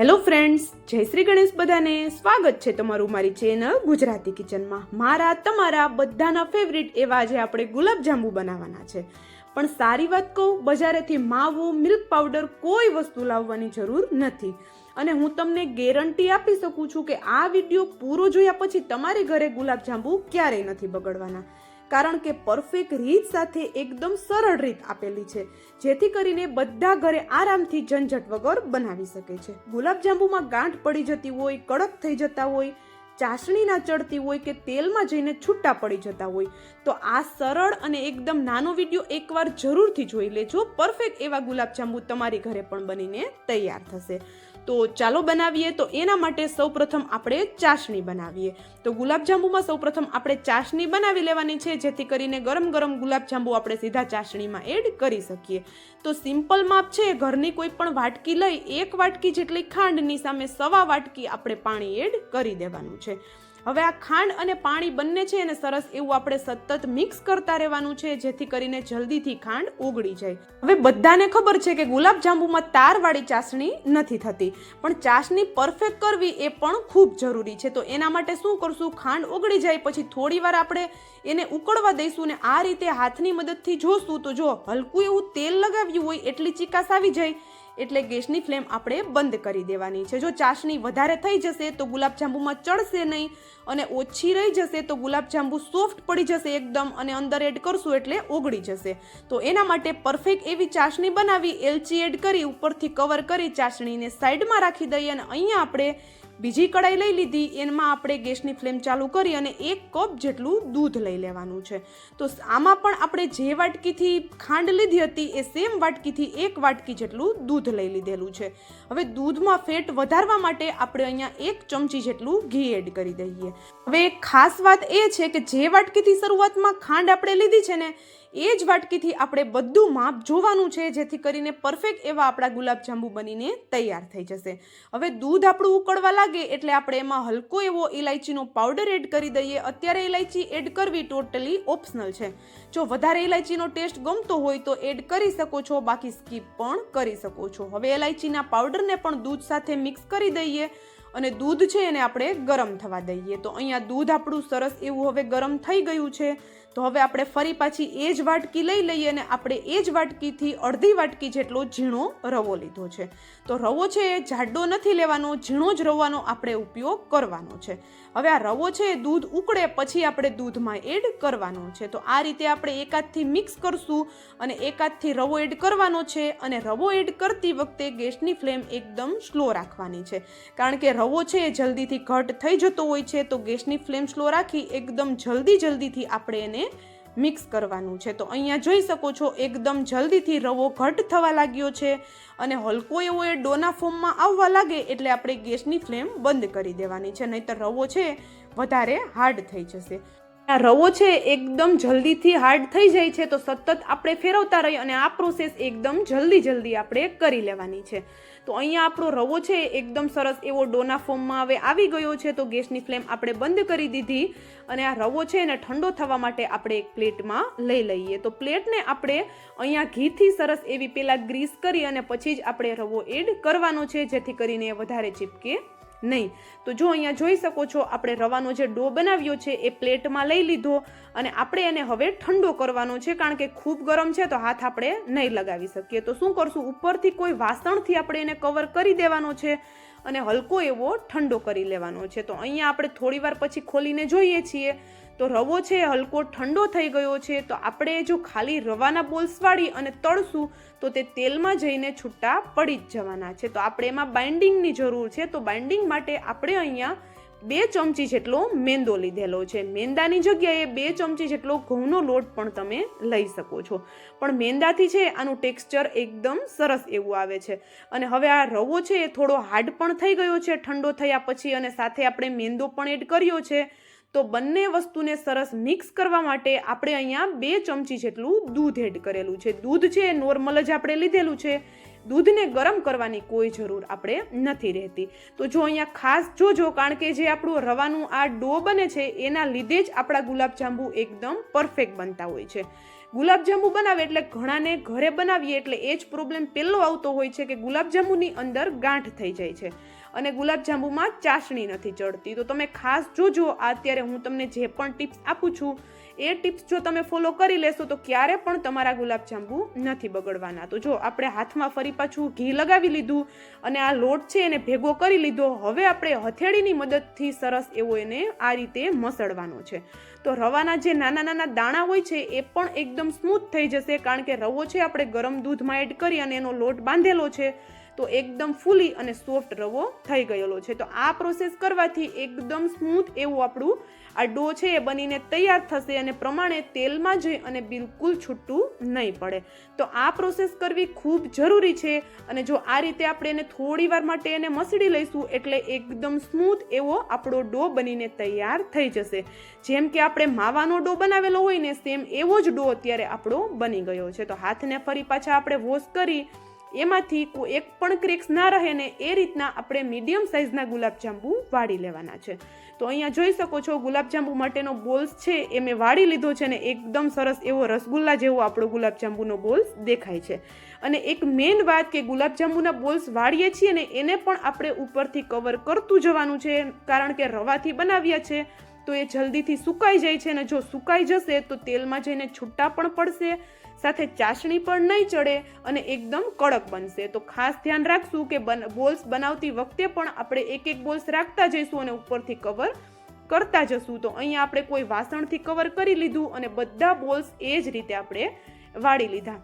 Hello friends, જય શ્રી ગણેશ. બધાને સ્વાગત છે તમારું મારી ચેનલ ગુજરાતી કિચનમાં. મારા તમારા બધાના ફેવરિટ એવા જે આપણે ગુલાબજાંબુ બનાવવાના છે. પણ સારી વાત કહું, બજારેથી માવો, મિલ્ક પાવડર કોઈ વસ્તુ લાવવાની જરૂર નથી. અને હું તમને ગેરંટી આપી શકું છું કે આ વિડીયો પૂરો જોયા પછી તમારી ઘરે ગુલાબજાંબુ ક્યારેય નથી બગડવાના. કારણ કે પરફેક્ટ રીત સાથે એકદમ સરળ રીત આપેલી છે, જેથી કરીને બધા ઘરે આરામથી ઝંઝટ વગર બનાવી શકે છે. ગુલાબજાંબુમાં ગાંઠ પડી જતી હોય, કડક થઈ જતા હોય, ચાસણી ના ચડતી હોય કે તેલમાં જઈને છૂટા પડી જતા હોય, તો આ સરળ અને એકદમ નાનો વિડીયો એકવાર જરૂરથી જોઈ લેજો. પરફેક્ટ એવા ગુલાબજાંબુ તમારી ઘરે પણ બનીને તૈયાર થશે. તો ચાલો બનાવીએ. તો એના માટે સૌપ્રથમ આપણે ચાસણી બનાવીએ. તો ગુલાબજાંબુમાં સૌપ્રથમ આપણે ચાસણી બનાવી લેવાની છે, જેથી કરીને ગરમ ગરમ ગુલાબજાંબુ આપણે સીધા ચાસણીમાં એડ કરી શકીએ. તો સિમ્પલ માપ છે, ઘરની કોઈ પણ વાટકી લઈ 1 વાટકી જેટલી ખાંડની સામે 1.25 વાટકી આપણે પાણી એડ કરી દેવાનું છે. હવે આ ખાંડ અને પાણી બંને છે એને સરસ એવું આપણે સતત મિક્સ કરતા રહેવાનું છે, જેથી કરીને જલ્દીથી ખાંડ ઓગળી જાય. હવે બધાને ખબર છે કે ગુલાબજાંબુમાં તારવાળી ચાસણી નથી થતી, પણ ચાસણી પરફેક્ટ કરવી એ પણ ખૂબ જરૂરી છે. તો એના માટે શું કરશું, ખાંડ ઓગળી જાય પછી થોડી વાર આપણે એને ઉકળવા દઈશું ને આ રીતે હાથની મદદથી જોશું તો જો હલકું એવું તેલ લગાવ્યું હોય એટલી ચીકાશ આવી જાય એટલે ગેસની ફ્લેમ આપણે બંધ કરી દેવાની છે. જો ચાસણી વધારે થઈ જશે તો ગુલાબજાંબુમાં ચડશે નહીં, અને ઓછી રહી જશે તો ગુલાબજાંબુ સોફ્ટ પડી જશે એકદમ, અને અંદર એડ કરશું એટલે ઓગળી જશે. તો એના માટે પરફેક્ટ એવી ચાસણી બનાવી, એલચી એડ કરી ઉપરથી કવર કરી ચાસણીને સાઈડમાં રાખી દઈએ. અને અહીંયા આપણે બીજી કડાઈ લઈ લીધી, એમાં આપણે ગેસની ફ્લેમ ચાલુ કરી અને 1 કપ જેટલું દૂધ લઈ લેવાનું છે. તો આમાં પણ આપણે જે વાટકીથી ખાંડ લીધી હતી એ સેમ વાટકીથી 1 વાટકી જેટલું દૂધ લઈ લીધેલું છે. હવે દૂધમાં ફેટ વધારવા માટે આપણે અહીંયા 1 ચમચી જેટલું ઘી એડ કરી દઈએ. હવે ખાસ વાત એ છે કે જે વાટકીથી શરૂઆતમાં ખાંડ આપણે લીધી છે ને એ જ વાટકીથી આપણે બધું માપ જોવાનું છે, જેથી કરીને પરફેક્ટ એવા આપણા ગુલાબજાંબુ બનીને તૈયાર થઈ જશે. હવે દૂધ આપણું ઉકળવા લાગે એટલે આપણે એમાં હલકો એવો ઇલાયચીનો પાવડર એડ કરી દઈએ. અત્યારે ઇલાયચી એડ કરવી ટોટલી ઓપ્શનલ છે. જો વધારે ઇલાયચીનો ટેસ્ટ ગમતો હોય તો એડ કરી શકો છો, બાકી સ્કીપ પણ કરી શકો છો. હવે ઇલાયચીના પાવડરને પણ દૂધ સાથે મિક્સ કરી દઈએ અને દૂધ છે એને આપણે ગરમ થવા દઈએ. તો અહીંયા દૂધ આપણું સરસ એવું હવે ગરમ થઈ ગયું છે. તો હવે આપણે ફરી પાછી એ જ વાટકી લઈ લઈએ અને આપણે એ જ વાટકીથી અડધી વાટકી જેટલો ઝીણો રવો લીધો છે. તો રવો છે એ જાડો નથી લેવાનો, ઝીણો જ રવાનો આપણે ઉપયોગ કરવાનો છે. હવે આ રવો છે એ દૂધ ઉકળે પછી આપણે દૂધમાં એડ કરવાનો છે. તો આ રીતે આપણે એક હાથથી મિક્સ કરશું અને એક હાથથી રવો એડ કરવાનો છે. અને રવો એડ કરતી વખતે ગેસની ફ્લેમ એકદમ સ્લો રાખવાની છે, કારણ કે રવો છે એ જલ્દીથી ઘટ થઈ જતો હોય છે. તો ગેસની ફ્લેમ સ્લો રાખી એકદમ જલ્દીથી આપણે એને મિક્સ કરવાનું છે. તો અહીંયા જોઈ શકો છો એકદમ જલ્દીથી રવો ઘટ થવા લાગ્યો છે અને હલકો એવો એ ડોના ફોર્મમાં આવવા લાગે એટલે આપણે ગેસની ફ્લેમ બંધ કરી દેવાની છે, નહીંતર રવો છે વધારે હાર્ડ થઈ જશે. આ રવો છે એકદમ જલ્દીથી હાર્ડ થઈ જાય છે, તો સતત આપણે ફેરવતા રહીએ અને આ પ્રોસેસ એકદમ જલ્દી આપણે કરી લેવાની છે. તો અહીંયા આપણો રવો છે એકદમ સરસ એવો ડોના ફોર્મમાં હવે આવી ગયો છે. તો ગેસની ફ્લેમ આપણે બંધ કરી દીધી અને આ રવો છે એને ઠંડો થવા માટે આપણે એક પ્લેટમાં લઈ લઈએ. તો પ્લેટને આપણે અહીંયા ઘીથી સરસ એવી પહેલાં ગ્રીસ કરી અને પછી જ આપણે રવો એડ કરવાનો છે, જેથી કરીને વધારે ચીપકે નહીં. તો જો અહીંયા જોઈ શકો છો આપણે રવાનો જે ડો બનાવ્યો છે એ પ્લેટમાં લઈ લીધો અને આપણે એને હવે ઠંડો કરવાનો છે, કારણ કે ખૂબ ગરમ છે તો હાથ આપણે નહીં લગાવી શકીએ. તો શું કરશું, ઉપરથી કોઈ વાસણથી આપણે એને કવર કરી દેવાનો છે અને હલકો એવો ઠંડો કરી લેવાનો છે. તો અહીંયા આપણે થોડી વાર પછી ખોલીને જોઈએ છીએ તો રવો છે હલકો ઠંડો થઈ ગયો છે. તો આપણે જો ખાલી રવાના બોલ્સ વાળી અને તળશું તો તે તેલમાં જઈને છૂટા પડી જ જવાના છે. તો આપણે એમાં બાઇન્ડિંગની જરૂર છે. તો બાઇન્ડિંગ માટે આપણે અહીંયા 2 ચમચી જેટલો મેંદો લીધેલો છે. મેંદાની જગ્યાએ 2 ચમચી જેટલો ઘઉંનો લોટ પણ તમે લઈ શકો છો, પણ મેંદાથી છે આનું ટેક્સચર એકદમ સરસ એવું આવે છે. અને હવે આ રવો છે એ થોડો હાર્ડ પણ થઈ ગયો છે ઠંડો થયા પછી, અને સાથે આપણે મેંદો પણ એડ કર્યો છે. તો બંને વસ્તુને સરસ મિક્સ કરવા માટે આપણે અહીંયા 2 ચમચી જેટલું દૂધ એડ કરેલું છે. દૂધ છે નોર્મલ જ આપણે લીધેલું છે, દૂધને ગરમ કરવાની કોઈ જરૂર આપણે નથી રહેતી. તો જો અહીંયા ખાસ જોજો, કારણ કે જે આપણું રવાનું આ ડો બને છે એના લીધે જ આપણા ગુલાબજાંબુ એકદમ પરફેક્ટ બનતા હોય છે. ગુલાબજાંબુ બનાવે એટલે ઘણાને ઘરે બનાવીએ એટલે એ જ પ્રોબ્લેમ પહેલો આવતો હોય છે કે ગુલાબજાંબુની અંદર ગાંઠ થઈ જાય છે અને ગુલાબજાંબુમાં ચાસણી નથી ચડતી. તો તમે ખાસ જોજો, અત્યારે હું તમને જે પણ ટિપ્સ આપું છું એ ટિપ્સ જો તમે ફોલો કરી લેશો તો ક્યારે પણ તમારા ગુલાબજાંબુ નથી બગડવાના. તો જો આપણે હાથમાં ફરી પાછું ઘી લગાવી લીધું અને આ લોટ છે એને ભેગો કરી લીધો. હવે આપણે હથેળીની મદદથી સરસ એવો એને આ રીતે મસળવાનો છે. તો રવાના જે નાના નાના દાણા હોય છે એ પણ એકદમ સ્મૂથ થઈ જશે, કારણ કે રવો છે આપણે ગરમ દૂધમાં એડ કરી અને એનો લોટ બાંધેલો છે, તો એકદમ ફૂલી અને સોફ્ટ રવો થઈ ગયેલો છે. તો આ પ્રોસેસ કરવાથી એકદમ સ્મૂથ એવું આપણું આ ડો છે એ બનીને તૈયાર થશે અને પ્રમાણે તેલમાં જઈ અને બિલકુલ છૂટું નહીં પડે. તો આ પ્રોસેસ કરવી ખૂબ જરૂરી છે અને જો આ રીતે આપણે એને થોડી વાર માટે એને મસળી લઈશું એટલે એકદમ સ્મૂથ એવો આપણો ડો બનીને તૈયાર થઈ જશે. જેમ કે આપણે માવાનો ડો બનાવેલો હોય ને સેમ એવો જ ડો અત્યારે આપણો બની ગયો છે. તો હાથને ફરી પાછા આપણે વોશ કરી એમાંથી કોઈ એક પણ ક્રેક્સ ના રહે ને એ રીતના આપણે મીડિયમ સાઇઝના ગુલાબજાંબુ વાળી લેવાના છે. તો અહીંયા જોઈ શકો છો ગુલાબજાંબુ માટેનો બોલ્સ છે એ મેં વાળી લીધો છે ને એકદમ સરસ એવો રસગુલ્લા જેવો આપણો ગુલાબજાંબુનો બોલ્સ દેખાય છે. અને એક મેઇન વાત કે ગુલાબજાંબુના બોલ્સ વાળીએ છીએ ને એને પણ આપણે ઉપરથી કવર કરતું જવાનું છે, કારણ કે રવાથી બનાવ્યા છે તો એ જલ્દીથી સુકાઈ જાય છે અને જો સુકાઈ જશે તો તેલમાં જઈને છૂટા પણ પડશે, સાથે ચાસણી પણ નહીં ચડે અને એકદમ કડક બનશે. તો ખાસ ધ્યાન રાખશું કે બોલ્સ બનાવતી વખતે પણ આપણે એક એક બોલ્સ રાખતા જઈશું અને ઉપરથી કવર કરતા જશું. તો અહીંયા આપણે કોઈ વાસણથી કવર કરી લીધું અને બધા બોલ્સ એ જ રીતે આપણે વાળી લીધા.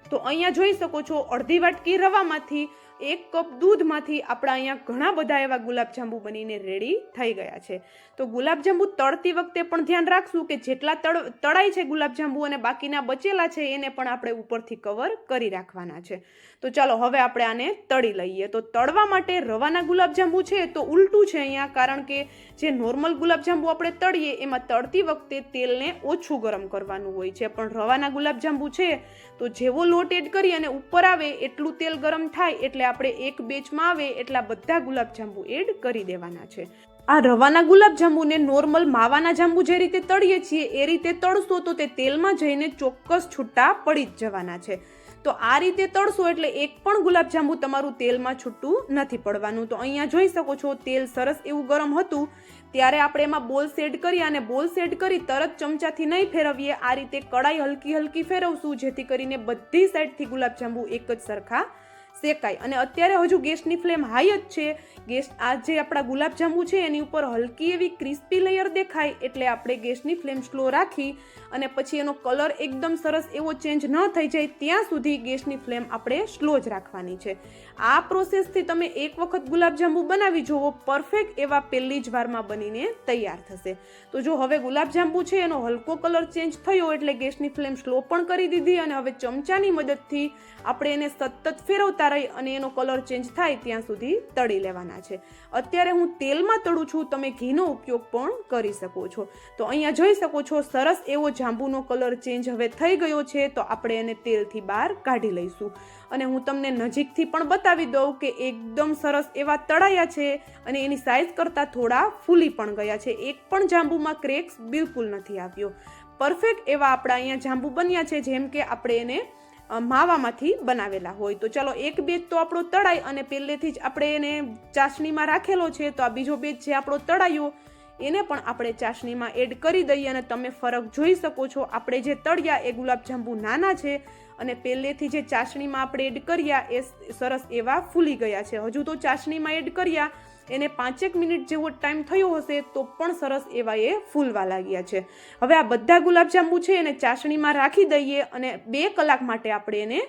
તો અહીંયા જોઈ શકો છો અડધી વાટકી રવામાંથી 1 કપ દૂધમાંથી આપણા અહીંયા ઘણા બધા એવા ગુલાબજાંબુ બનીને રેડી થઈ ગયા છે. તો ગુલાબજાંબુ તળતી વખતે પણ ધ્યાન રાખશું કે જેટલા તળાય છે ગુલાબજાંબુ અને બાકીના બચેલા છે એને પણ આપણે ઉપરથી કવર કરી રાખવાના છે. તો ચાલો હવે આપણે આને તળી લઈએ. તો તળવા માટે રવાના ગુલાબજાંબુ છે તો ઉલટું છે અહીંયા, કારણ કે જે નોર્મલ ગુલાબજાંબુ આપણે તળીએ એમાં તળતી વખતે તેલને ઓછું ગરમ કરવાનું હોય છે, પણ રવાના ગુલાબજાંબુ છે તો જેવો લોટ એડ કરી અને ઉપર આવે એટલું તેલ ગરમ થાય એટલે આપણે એક બેચમાં આવે એટલા બધા ગુલાબજાંબુ એડ કરી દેવાના છે. આ રવાના ગુલાબજાંબુને નોર્મલ માવાના જાંબુ જે રીતે તળીએ છીએ એ રીતે તળશો તો તે તેલમાં જઈને ચોક્કસ છૂટા પડી જ જવાના છે. તો આ રીતે તળશો એટલે એક પણ ગુલાબજાંબુ તમારું તેલમાં છૂટું નથી પડવાનું. તો અહીંયા જોઈ શકો છો તેલ સરસ એવું ગરમ હતું ત્યારે આપણે એમાં બોલ્સ એડ કરી અને બોલ્સ એડ કરી તરત ચમચાથી નહીં ફેરવીએ, આ રીતે કડાઈ હલકી હલકી ફેરવશું જેથી કરીને બધી સાઈડથી ગુલાબજાંબુ એક જ સરખા શેકાય. અને અત્યારે હજુ ગેસની ફ્લેમ હાઈ જ છે. ગેસ આ જે આપણા ગુલાબજાંબુ છે એની ઉપર હલકી એવી ક્રિસ્પી લેયર દેખાય એટલે આપણે ગેસની ફ્લેમ સ્લો રાખી અને પછી એનો કલર એકદમ સરસ એવો ચેન્જ ન થઈ જાય ત્યાં સુધી ગેસની ફ્લેમ આપણે સ્લો જ રાખવાની છે. આ પ્રોસેસથી તમે એક વખત ગુલાબજાંબુ બનાવી જુઓ, પરફેક્ટ એવા પહેલી જ વારમાં બનીને તૈયાર થશે. તો જો હવે ગુલાબજાંબુ છે એનો હલકો કલર ચેન્જ થયો એટલે ગેસની ફ્લેમ સ્લો પણ કરી દીધી અને હવે ચમચાની મદદથી આપણે એને સતત ફેરવતા રહી અને એનો કલર ચેન્જ થાય ત્યાં સુધી તળી લેવાના છે. અત્યારે હું તેલમાં તળું છું, તમે ઘીનો ઉપયોગ પણ કરી શકો છો. તો અહીંયા જોઈ શકો છો સરસ એવો જાંબુનો કલર ચેન્જ હવે થઈ ગયો છે. તો આપણે એને તેલથી બહાર કાઢી લઈશું અને હું તમને નજીકથી પણ બતાવી દઉં કે એકદમ સરસ એવા તળાયા છે અને એની સાઈઝ કરતાં થોડા ફૂલી પણ ગયા છે. એક પણ જાંબુમાં ક્રેક્સ બિલકુલ નથી આવ્યો. પરફેક્ટ એવા આપણા અહીંયા જાંબુ બન્યા છે જેમ કે આપણે એને માવામાંથી બનાવેલા હોય. તો ચાલો એક બેચ તો આપણો તળાય અને પહેલેથી જ આપણે એને ચાસણીમાં રાખેલો છે, તો આ બીજો બેચ જે આપણો તળાયો એને પણ આપણે ચાસણીમાં એડ કરી દઈએ અને તમે ફરક જોઈ શકો છો. આપણે જે તળ્યા એ ગુલાબજાંબુ નાના છે અને પહેલેથી જે ચાસણીમાં આપણે એડ કર્યા એ સરસ એવા ફૂલી ગયા છે. હજુ તો ચાસણીમાં એડ કર્યા એને 5 મિનિટ જેવો ટાઈમ થયો હશે તો પણ સરસ એવા એ ફૂલવા લાગ્યા છે. હવે આ બધા ગુલાબજાંબુ છે એને ચાસણીમાં રાખી દઈએ અને 2 કલાક માટે આપણે એને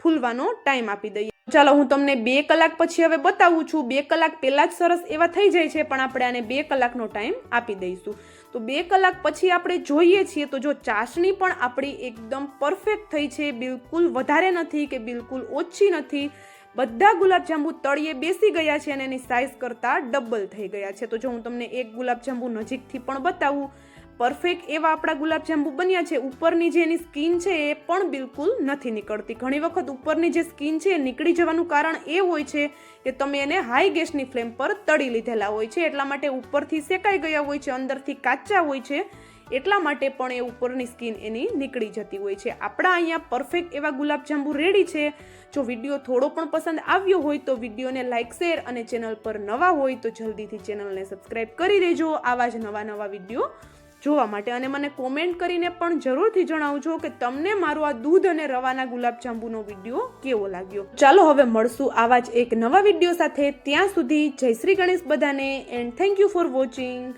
ફૂલવાનો ટાઈમ આપી દઈએ. ચાલો હું તમને 2 કલાક પછી હવે બતાવું છું. 2 કલાક પહેલાં જ સરસ એવા થઈ જાય છે પણ આપણે આને 2 કલાકનો ટાઈમ આપી દઈશું. તો 2 કલાક પછી આપણે જોઈએ છીએ તો જો ચાસણી પણ આપણી એકદમ પરફેક્ટ થઈ છે, બિલકુલ વધારે નથી કે બિલકુલ ઓછી નથી. બધા ગુલાબજાંબુ તળિયે બેસી ગયા છે અને એની સાઈઝ કરતાં ડબલ થઈ ગયા છે. તો જો હું તમને એક ગુલાબજાંબુ નજીકથી પણ બતાવું, પરફેક્ટ એવા આપણા ગુલાબજાંબુ બન્યા છે. ઉપરની જે એની સ્કીન છે એ પણ બિલકુલ નથી નીકળતી. ઘણી વખત ઉપરની જે સ્કીન છે એ નીકળી જવાનું કારણ એ હોય છે કે તમે એને હાઈ ગેસની ફ્લેમ પર તળી લીધેલા હોય છે, એટલા માટે ઉપરથી શેકાઈ ગયા હોય છે, અંદરથી કાચા હોય છે. એટલા માટે પણ એ ઉપરની સ્કિન એની નીકળી જતી હોય છે. આપણા અહીંયા પરફેક્ટ એવા ગુલાબજાંબુ રેડી છે. જો વિડીયો થોડો પણ પસંદ આવ્યો હોય તો વિડીયોને લાઇક, શેર અને ચેનલ પર નવા હોય તો જલ્દીથી ચેનલને સબસ્ક્રાઈબ કરી દેજો આવા જ નવા વિડીયો જોવા માટે. અને મને કોમેન્ટ કરીને પણ જરૂરથી જણાવજો કે તમને મારો આ દૂધ અને રવાના ગુલાબજાંબુનો વિડીયો કેવો લાગ્યો. ચાલો હવે મળશું આવા જ એક નવા વિડીયો સાથે. ત્યાં સુધી જય શ્રી ગણેશ બધાને and thank you for watching.